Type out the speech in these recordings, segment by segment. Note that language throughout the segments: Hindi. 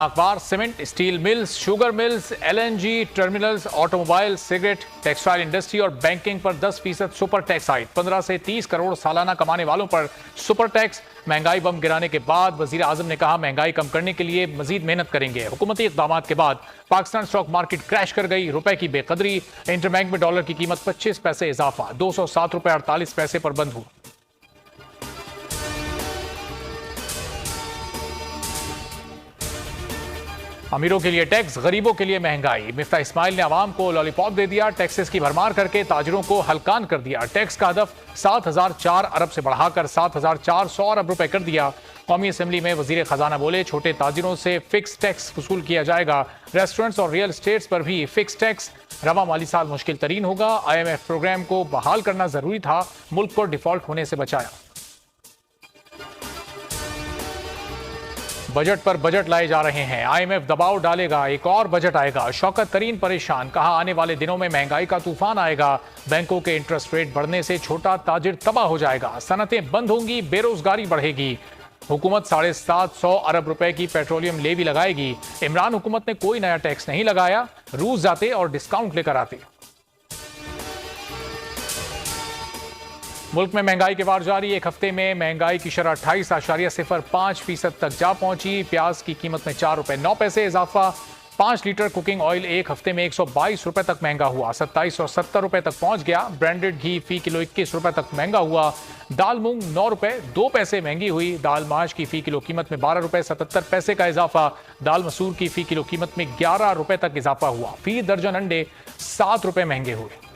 अखबार cement, steel mills, sugar mills, LNG terminals, automobile, cigarette, textile industry और बैंकिंग पर 10% सुपर टैक्स आयद। 15 से 30 करोड़ सालाना कमाने वालों पर सुपर टैक्स। महंगाई बम गिराने के बाद वजीर आजम ने कहा महंगाई कम करने के लिए मजीद मेहनत करेंगे। हुकूमती इक़दामात के बाद पाकिस्तान स्टॉक मार्केट क्रैश कर गई। रुपए की बेकदरी। इंटरबैंक में डॉलर की कीमत 25 पैसे इजाफा, 207 रुपए 48 पैसे पर बंद हुआ। अमीरों के लिए टैक्स, गरीबों के लिए महंगाई। मिफ्ता इस्माइल ने आवाम को लॉलीपॉप दे दिया। टैक्सेस की भरमार करके ताजिरों को हलकान कर दिया। टैक्स का हदफ 7,004 अरब से बढ़ाकर 7,400 अरब रुपए कर दिया। कौमी असम्बली में वजीर खजाना बोले छोटे ताजिरों से फिक्स टैक्स वसूल किया जाएगा। रेस्टोरेंट्स और रियल एस्टेट्स पर भी फिक्स टैक्स। रवा माली साल मुश्किल तरीन होगा। IMF प्रोग्राम को बहाल करना जरूरी था, मुल्क को डिफॉल्ट होने से बचाया। बजट पर बजट लाए जा रहे हैं। IMF दबाव डालेगा, एक और बजट आएगा। शौकत तरीन परेशान, कहा आने वाले दिनों में महंगाई का तूफान आएगा। बैंकों के इंटरेस्ट रेट बढ़ने से छोटा ताजिर तबाह हो जाएगा। सनतें बंद होंगी, बेरोजगारी बढ़ेगी। हुकूमत 750 अरब रुपए की पेट्रोलियम लेवी लगाएगी। इमरान हुकूमत ने कोई नया टैक्स नहीं लगाया, रूस जाते और डिस्काउंट लेकर आते। मुल्क में महंगाई के वार जारी। एक हफ्ते में महंगाई की शरह 28.05% तक जा पहुंची। प्याज की कीमत में 4 रुपए 9 पैसे इजाफा। 5 लीटर कुकिंग ऑयल एक हफ्ते में 122 रुपए तक महंगा हुआ, 2770 रुपए तक पहुंच गया। ब्रांडेड घी फी किलो 21 रुपए तक महंगा हुआ। दाल मूंग 9 रुपए 2 पैसे महंगी हुई। दाल माश की फी किलो कीमत में 12 रुपए 77 पैसे का इजाफा। दाल मसूर की फी किलो कीमत में 11 रुपए तक इजाफा हुआ। फी दर्जन अंडे 7 रुपए महंगे हुए।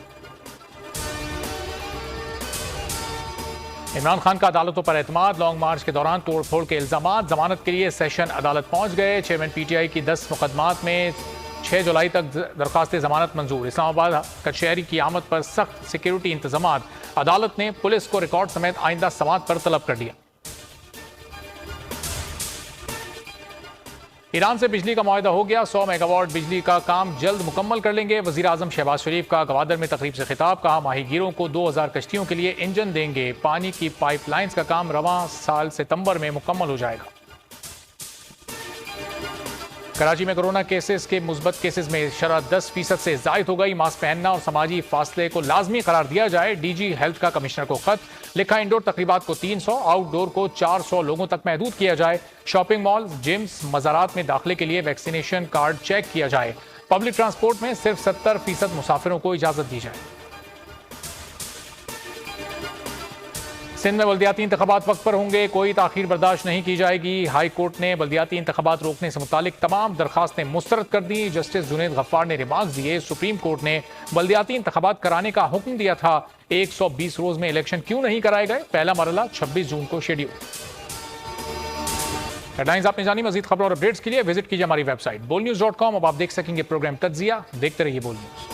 इमरान खान का अदालतों पर एतमाद। लॉन्ग मार्च के दौरान तोड़फोड़ के इल्जामात। जमानत के लिए सेशन अदालत पहुंच गए। चेयरमैन PTI की 10 मुकदमात में 6 जुलाई तक दरखास्त जमानत मंजूर। इस्लामाबाद कचहरी की आमद पर सख्त सिक्योरिटी इंतजामात। अदालत ने पुलिस को रिकॉर्ड समेत आइंदा समात पर तलब कर दिया। ईरान से बिजली का मुआहदा हो गया। 100 मेगावाट बिजली का काम जल्द मुकम्मल कर लेंगे। वजीर आजम शहबाज शरीफ का गवादर में तकरीब से खिताब। कहा माहीगीरों को 2000 कश्तियों के लिए इंजन देंगे। पानी की पाइपलाइंस का काम रवां साल सितंबर में मुकम्मल हो जाएगा। कराची में कोरोना केसेस के मुस्बत केसेस में शरह 10% से जायद हो गई। मास्क पहनना और समाजी फासले को लाजमी करार दिया जाए। DG हेल्थ का कमिश्नर को खत लिखा। इंडोर तकरीबात को 300, आउटडोर को 400 लोगों तक महदूद किया जाए। शॉपिंग मॉल, जिम्स, मज़ारात में दाखिले के लिए वैक्सीनेशन कार्ड चेक किया जाए। पब्लिक ट्रांसपोर्ट में सिर्फ 70% मुसाफिरों को इजाजत दी जाए। सिंध में बल्दियाती इंतखाबात वक्त पर होंगे, कोई ताखीर बर्दाश्त नहीं की जाएगी। हाई कोर्ट ने बल्दियाती इंतखाबात रोकने से मुतालिक तमाम दरखास्तें मुस्तरद कर दी। जस्टिस जुनैद गफ्फार ने रिमार्क्स दिए। सुप्रीम कोर्ट ने बल्दियाती इंतखाबात कराने का हुक्म दिया था। 120 रोज में इलेक्शन क्यों नहीं कराए गए? पहला मरहला 26 जून को शेड्यूल। हेडलाइंस आपने जानी। मजीद खबरों और अपडेट्स के लिए विजिट कीजिए हमारी वेबसाइट bolnews.com। अब आप देख सकेंगे प्रोग्राम तज्जिया। देखते रहिए बोल न्यूज।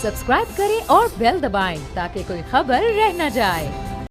सब्सक्राइब करें और बेल दबाएं ताकि कोई खबर रह न जाए।